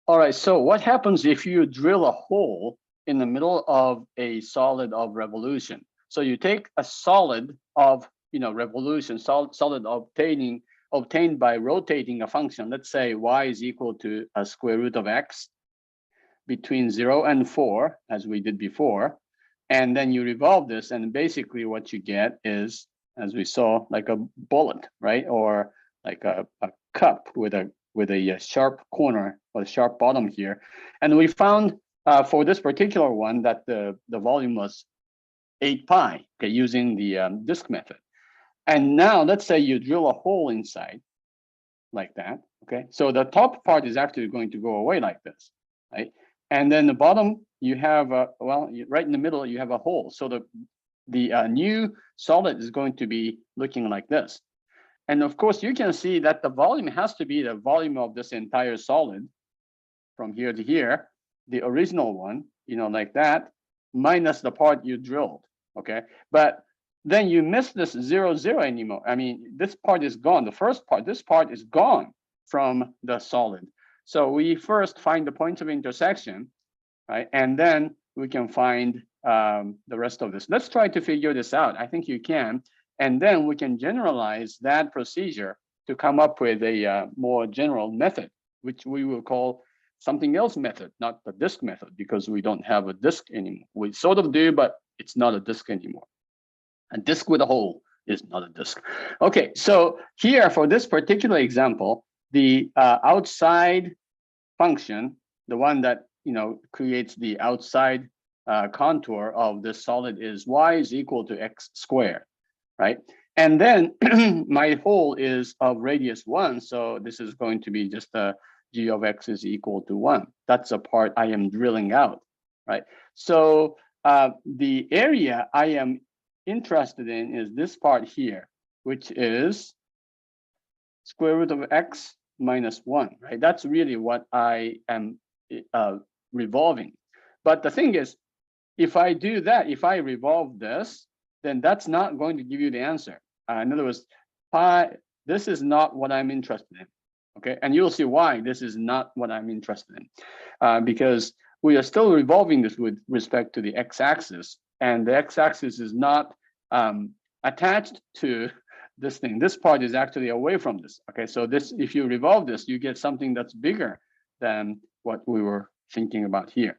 All right, so what happens if you drill a hole in the middle of a solid of revolution? So you take a solid of revolution, solid obtained by rotating a function. Let's say y is equal to a square root of x between 0 and 4, as we did before. And then you revolve this, and basically what you get is, as we saw, like a bullet, right? Or like a cup with a sharp corner or a sharp bottom here. And we found for this particular one that the volume was 8 pi, okay, using the disk method. And now let's say you drill a hole inside like that, okay? So the top part is actually going to go away like this, right? And then the bottom, you have, right in the middle, you have a hole. So the new solid is going to be looking like this. And of course, you can see that the volume has to be the volume of this entire solid from here to here, the original one, like that, minus the part you drilled, okay? But then you miss this 0, 0 anymore. I mean, this part is gone. The first part, this part is gone from the solid. So we first find the points of intersection, right? And then we can find the rest of this. Let's try to figure this out. I think you can. And then we can generalize that procedure to come up with a more general method, which we will call something else method, not the disk method, because we don't have a disk anymore. We sort of do, but it's not a disk anymore. A disk with a hole is not a disk. Okay, so here for this particular example, the outside function, the one that creates the outside contour of this solid is y is equal to x squared, right? And then my hole is of radius 1, so this is going to be just a g of x is equal to 1. That's a part I am drilling out, right? So the area I am interested in is this part here, which is square root of x minus 1, right? That's really what I am revolving. But the thing is, if I do that, if I revolve this, then that's not going to give you the answer. In other words, pi, this is not what I'm interested in, okay? And you'll see why this is not what I'm interested in, because we are still revolving this with respect to the x-axis, and the x-axis is not attached to this thing. This part is actually away from this, okay? So this, if you revolve this, you get something that's bigger than what we were thinking about here.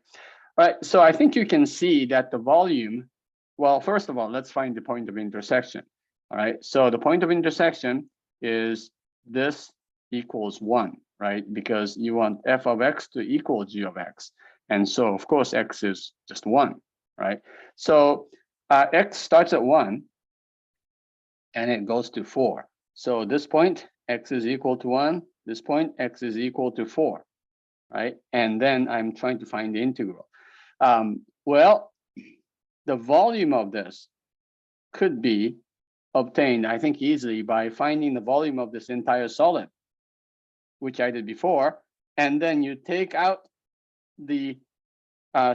All right, so I think you can see that the volume, well, first of all, let's find the point of intersection. All right, so the point of intersection is this equals 1, right? Because you want f of x to equal g of x. And so, of course, x is just 1, right? So x starts at 1, and it goes to 4. So this point, x is equal to 1. This point, x is equal to 4, right? And then I'm trying to find the integral. Well, the volume of this could be obtained, I think, easily by finding the volume of this entire solid, which I did before. And then you take out the,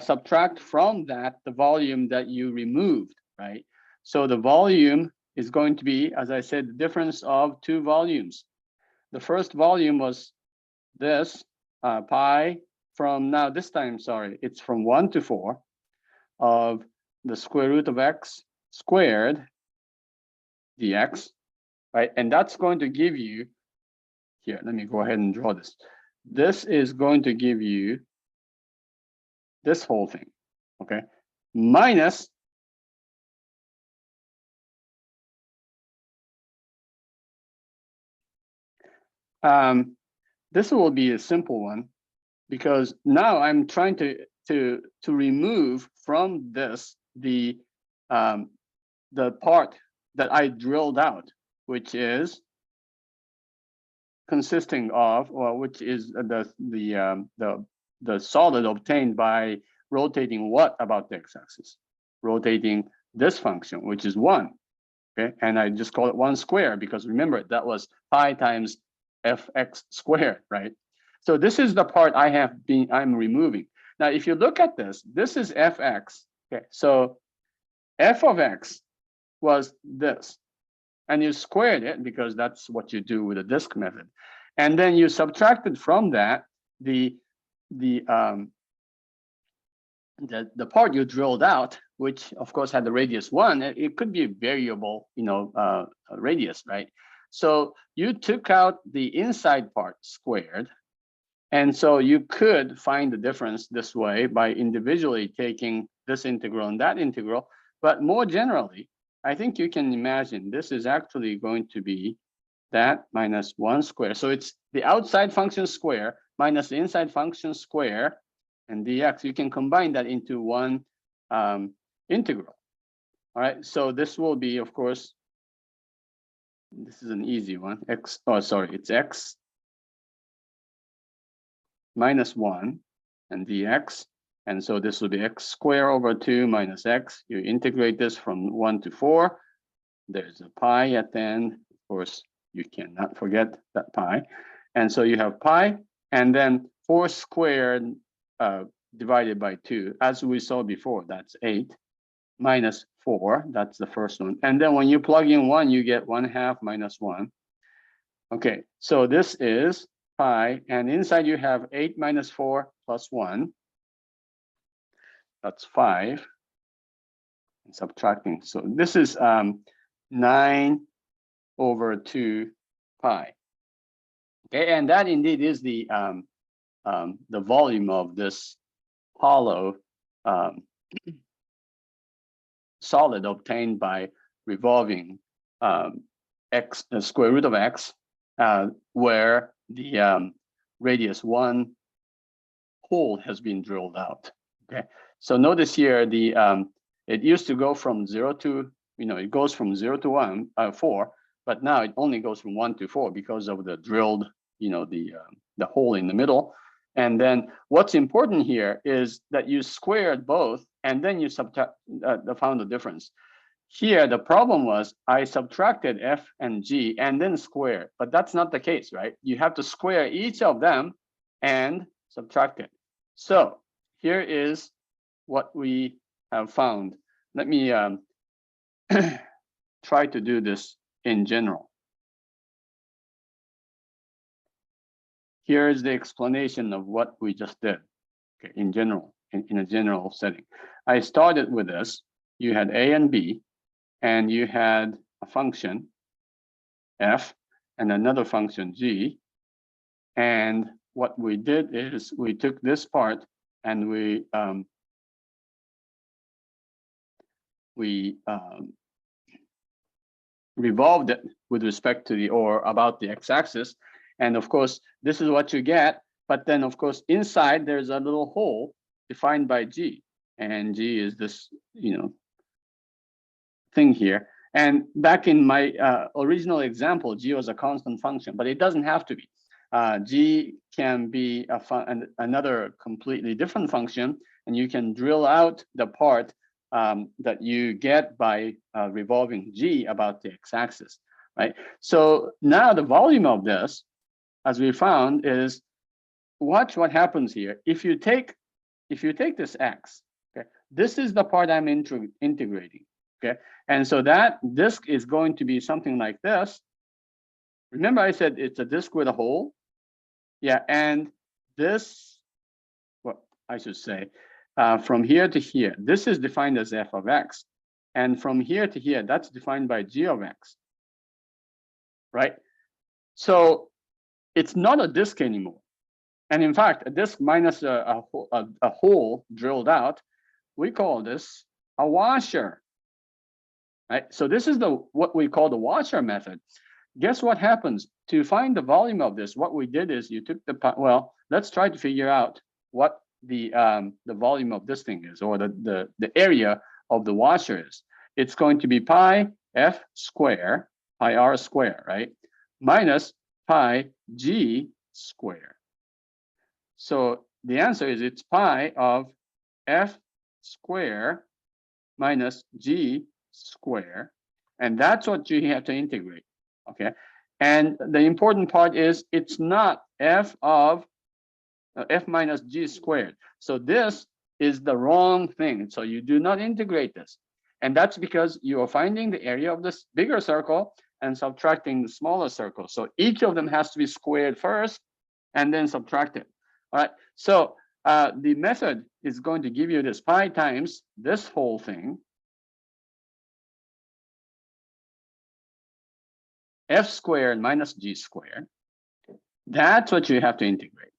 subtract from that the volume that you removed, right? So the volume is going to be, as I said, the difference of two volumes. The first volume was this pi from, now this time, sorry, it's from 1 to 4 of the square root of x squared dx, right? And that's going to give you, here, let me go ahead and draw this. This is going to give you this whole thing, okay? Minus this will be a simple one, because now I'm trying to remove from this the part that I drilled out, which is consisting of, or which is the solid obtained by rotating what about the x-axis? Rotating this function, which is 1. Okay, and I just call it 1 squared because remember that was pi times fx squared, right? So this is the part I'm removing. Now, if you look at this, this is fx. Okay, so f of x was this, and you squared it because that's what you do with the disk method, and then you subtracted from that the the part you drilled out, which of course had the radius 1, it could be a variable, radius, right? So you took out the inside part squared, and so you could find the difference this way by individually taking this integral and that integral. But more generally, I think you can imagine this is actually going to be that minus 1 square. So it's the outside function square minus the inside function square and dx. You can combine that into one integral. All right, so this will be, of course, this is an easy one. It's x minus 1 and dx. And so this will be x squared over 2 minus x. You integrate this from 1 to 4. There's a pi at the end. Of course, you cannot forget that pi. And so you have pi, and then 4 squared divided by 2, as we saw before, that's 8, minus 4, that's the first one. And then when you plug in 1, you get 1/2 minus 1. Okay, so this is pi, and inside you have 8 minus 4 plus 1. That's 5. And subtracting. So this is 9 over 2 pi. Okay, and that indeed is the volume of this hollow solid obtained by revolving x, the square root of x, where the radius 1 hole has been drilled out. Okay, so notice here the it used to go from 0 to, it goes from 0 to 4, but now it only goes from 1 to 4 because of the drilled, the hole in the middle. And then what's important here is that you squared both, and then you found the difference. Here, the problem was I subtracted f and g and then square, but that's not the case, right? You have to square each of them and subtract it. So here is what we have found. Let me try to do this in general. Here is the explanation of what we just did, okay, in general, in a general setting. I started with this. You had a and b, and you had a function f and another function g. And what we did is we took this part and we revolved it with respect to about the x-axis. And of course, this is what you get. But then, of course, inside there's a little hole defined by g, and g is this, thing here. And back in my original example, g was a constant function, but it doesn't have to be. G can be another completely different function, and you can drill out the part that you get by revolving g about the x-axis, right? So now the volume of this, as we found, is watch what happens here. If you take this x, okay, this is the part I'm integrating, okay, and so that disk is going to be something like this. Remember, I said it's a disk with a hole, yeah, and this, well, I should say, from here to here, this is defined as f of x, and from here to here, that's defined by g of x, right? So it's not a disk anymore. And in fact, a disk minus a hole drilled out, we call this a washer, right? So this is what we call the washer method. Guess what happens? To find the volume of this, what we did is you took let's try to figure out what the volume of this thing is, or the area of the washer is. It's going to be pi f square, pi r square, right? Minus pi g square. So the answer is it's pi of f square minus g square, and that's what you have to integrate, okay? And the important part is it's not f of f minus g squared. So this is the wrong thing. So you do not integrate this. And that's because you are finding the area of this bigger circle and subtracting the smaller circle. So each of them has to be squared first and then subtracted. All right. So the method is going to give you this pi times this whole thing, f squared minus g squared. That's what you have to integrate,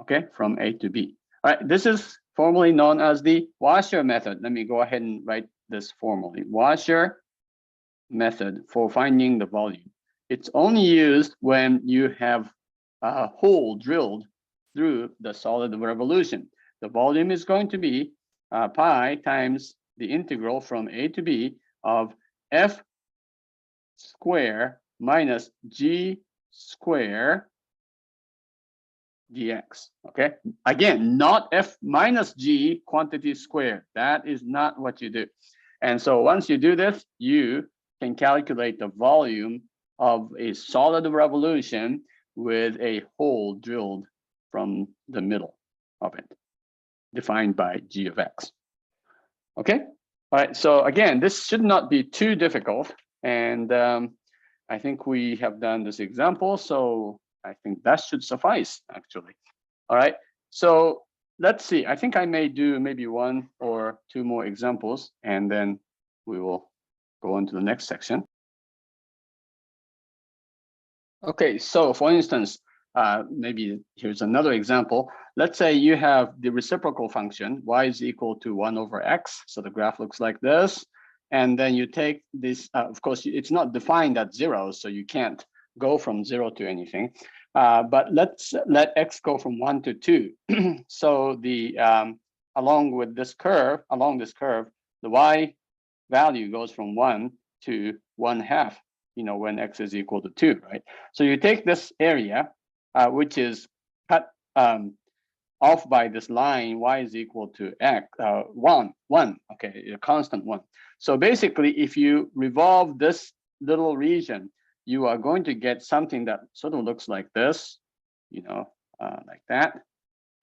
okay, from A to B. All right, this is formally known as the Washer method. Let me go ahead and write this formally. Washer method for finding the volume. It's only used when you have a hole drilled through the solid of revolution. The volume is going to be pi times the integral from A to B of f square minus g square dx, okay? Again, not f minus g quantity squared. That is not what you do. And so once you do this, you can calculate the volume of a solid revolution with a hole drilled from the middle of it, defined by g of x. Okay, all right, so again, this should not be too difficult. And I think we have done this example, so I think that should suffice, actually. All right, so let's see. I think I may do maybe 1 or 2 more examples, and then we will go on to the next section. Okay, so for instance, maybe here's another example. Let's say you have the reciprocal function, y is equal to 1 over x. So the graph looks like this. And then you take this, of course, it's not defined at 0, so you can't go from 0 to anything. But let's let x go from 1 to 2. So the along this curve, the y value goes from 1 to 1/2, when x is equal to 2, right? So you take this area, which is cut off by this line, y is equal to x, 1, okay, a constant 1. So basically, if you revolve this little region, you are going to get something that sort of looks like this, like that,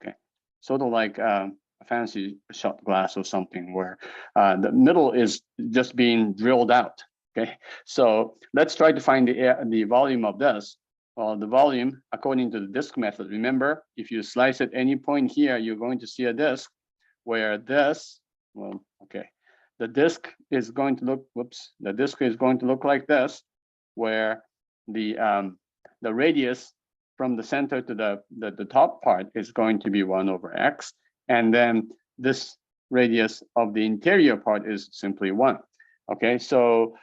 okay, sort of like a fancy shot glass or something, where the middle is just being drilled out. Okay, so let's try to find the volume of this. Well, the volume, according to the disk method, remember, if you slice at any point here, you're going to see a disk where this, well, okay, the disk is going to look, the disk is going to look like this, where the radius from the center to the top part is going to be 1 over x, and then this radius of the interior part is simply 1. Okay, so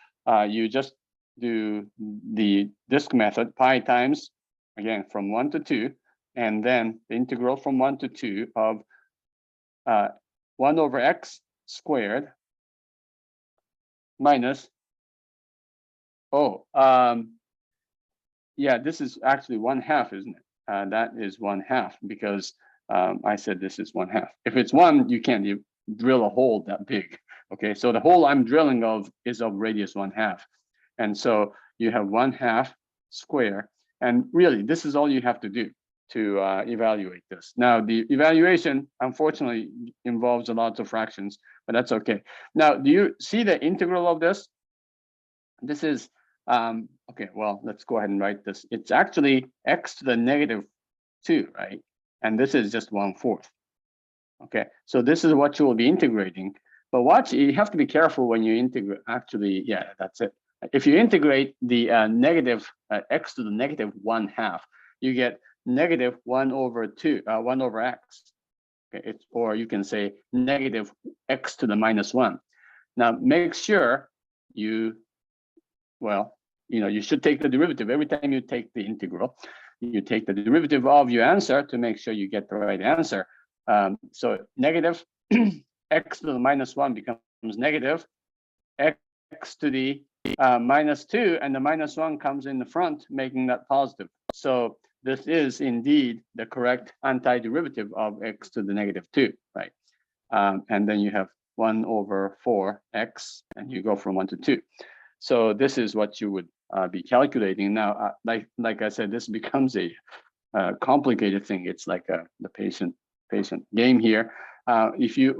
you just do the disk method, pi times, again, from 1 to 2, and then the integral from 1 to 2 of 1 over x squared minus, yeah, this is actually 1/2, isn't it? That is 1/2, because I said this is 1/2. If it's 1, you can't drill a hole that big. Okay, so the hole I'm drilling is of radius 1/2. And so you have 1/2 square. And really, this is all you have to do to evaluate this. Now, the evaluation, unfortunately, involves a lot of fractions, but that's okay. Now, do you see the integral of this? This is, okay, well, let's go ahead and write this. It's actually x to the negative 2, right? And this is just 1/4. Okay, so this is what you will be integrating. But watch, you have to be careful when you integrate. Actually, yeah, that's it. If you integrate the negative x to the negative 1/2, you get negative 1 over 2, 1 over x. Okay, or you can say negative x to the minus 1. Now, make sure you should take the derivative every time you take the integral. You take the derivative of your answer to make sure you get the right answer. So negative x to the minus 1 becomes negative x to the minus 2, and the minus 1 comes in the front, making that positive. So this is indeed the correct antiderivative of x to the negative 2, right? And then you have 1 over 4x, and you go from 1 to 2. So this is what you would be calculating. Now, like I said, this becomes a complicated thing. It's like the patient game here. If you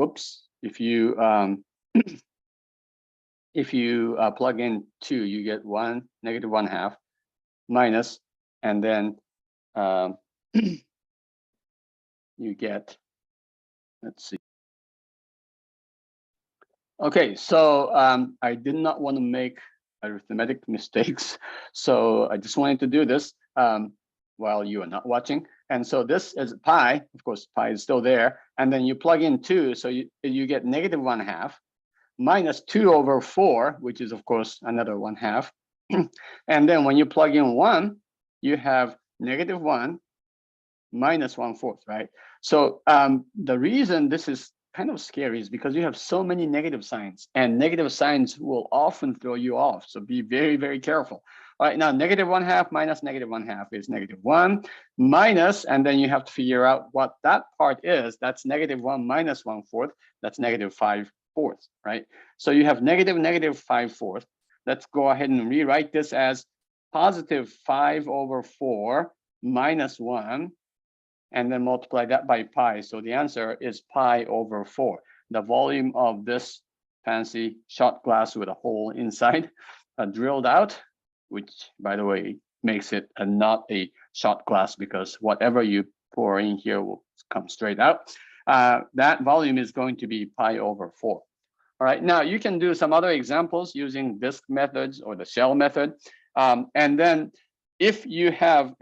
plug in 2, you get 1, negative 1/2, minus, and then you get, let's see. Okay, so I did not want to make arithmetic mistakes. So I just wanted to do this while you are not watching. And so this is pi, of course, pi is still there. And then you plug in 2, so you get negative 1/2 minus 2/4, which is of course another 1/2. And then when you plug in 1, you have negative 1 minus 1/4, right? So the reason this is kind of scary is because you have so many negative signs, and negative signs will often throw you off. So be very, very careful. All right, now negative 1/2 minus negative 1/2 is negative 1 minus, and then you have to figure out what that part is. That's negative 1 minus 1/4. That's negative 5/4, right? So you have negative 5/4. Let's go ahead and rewrite this as positive 5/4 minus 1, and then multiply that by pi. So the answer is pi/4. The volume of this fancy shot glass with a hole inside drilled out, which by the way makes it not a shot glass because whatever you pour in here will come straight out. That volume is going to be pi/4. All right, now you can do some other examples using disk methods or the shell method. And then if you have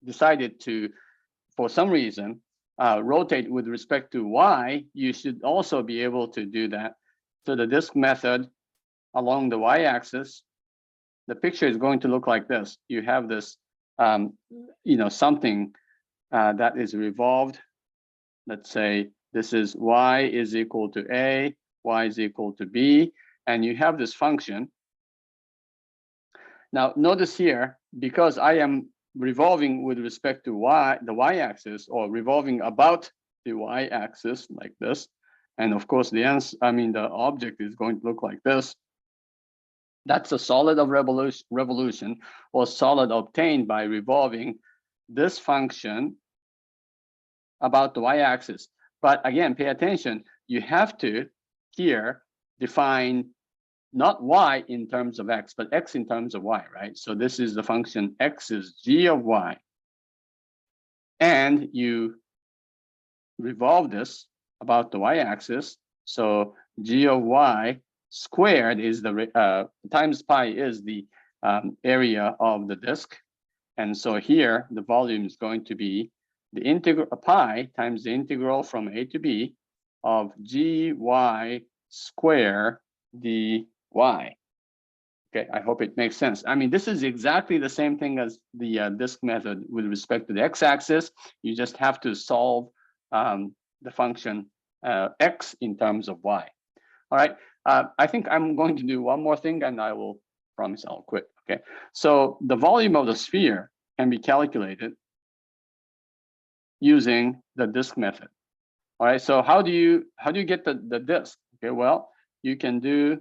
decided to, for some reason, rotate with respect to y, you should also be able to do that. So the disk method along the y-axis, the picture is going to look like this. You have this, something that is revolved. Let's say this is y is equal to a, y is equal to b, and you have this function. Now, notice here, because I am revolving with respect to y, the y-axis, or revolving about the y-axis like this, and of course the object is going to look like this. That's a solid of revolution, or solid obtained by revolving this function about the y-axis. But again, pay attention. You have to here define not y in terms of x, but x in terms of y, right? So this is the function x is g of y. And you revolve this about the y-axis. So g of y squared is the times pi is the area of the disk. And so here the volume is going to be the integral pi times the integral from a to b of gy square dy. Okay, I hope it makes sense. I mean, this is exactly the same thing as the disk method with respect to the x-axis. You just have to solve the function x in terms of y. All right, I think I'm going to do one more thing and I will promise I'll quit. Okay, so the volume of the sphere can be calculated using the disk method. All right, so how do you get the disk? Okay, well, you can do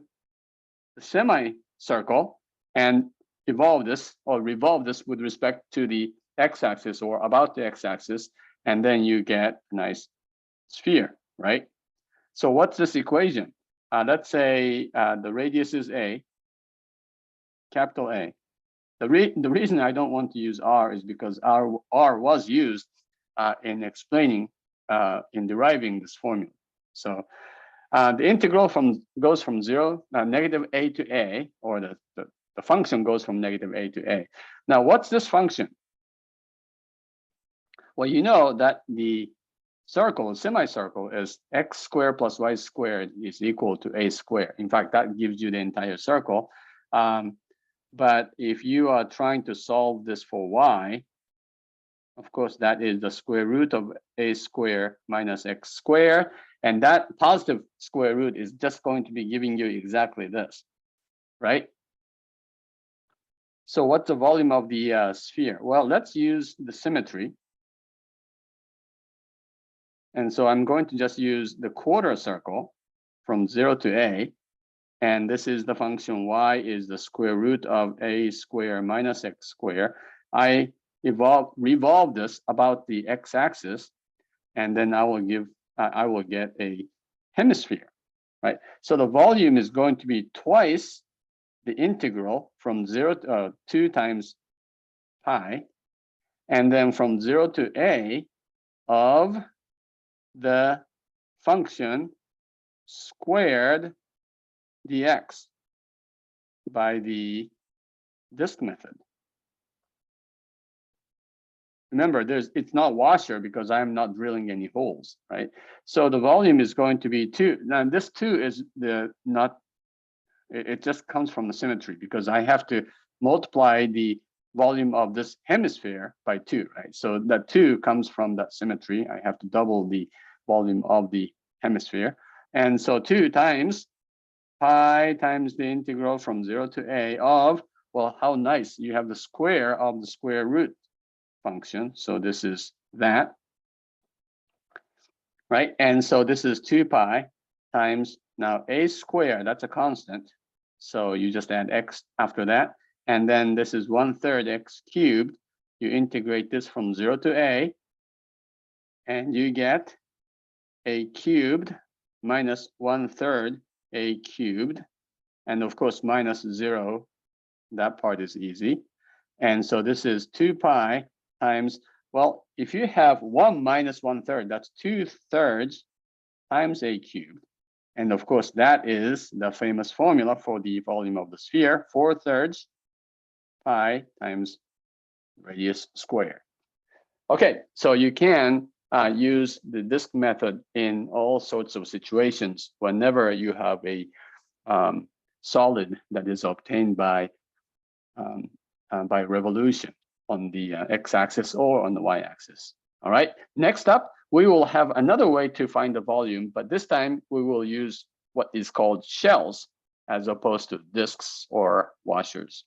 the semicircle and evolve this or revolve this with respect to the x-axis or about the x-axis, and then you get a nice sphere, right? So what's this equation? Let's say the radius is a, capital A. The reason I don't want to use r is because r was used in explaining, in deriving this formula. So the integral goes from 0, negative a to a, or the function goes from negative a to a. Now, what's this function? Well, you know that the circle, semicircle, is x squared plus y squared is equal to a squared. In fact, that gives you the entire circle. But if you are trying to solve this for y, of course, that is the square root of a squared minus x squared. And that positive square root is just going to be giving you exactly this, right? So what's the volume of the sphere? Well, let's use the symmetry. And so I'm going to just use the quarter circle from 0 to a. And this is the function y is the square root of a squared minus x squared. I revolve this about the x-axis, and then I will get a hemisphere, right? So the volume is going to be twice the integral from 0 to 2 times pi and then from 0 to a of the function squared dx by the disk method. Remember, it's not washer because I'm not drilling any holes, right? So the volume is going to be 2. Now this 2 is it just comes from the symmetry because I have to multiply the volume of this hemisphere by 2, right? So that 2 comes from that symmetry. I have to double the volume of the hemisphere. And so 2 times pi times the integral from 0 to a of, well, how nice, you have the square of the square root function. So this is that, right? And so this is 2 pi times now a squared, that's a constant. So you just add x after that. And then this is 1/3 x cubed. You integrate this from 0 to a, and you get a cubed minus 1/3 a cubed. And of course, minus 0, that part is easy. And so this is 2 pi times, well, if you have 1 minus 1/3, that's 2/3 times a cubed. And of course, that is the famous formula for the volume of the sphere, 4/3 pi times radius squared. Okay, so you can use the disk method in all sorts of situations whenever you have a solid that is obtained by revolution on the x-axis or on the y-axis. All right, next up, we will have another way to find the volume, but this time we will use what is called shells as opposed to disks or washers.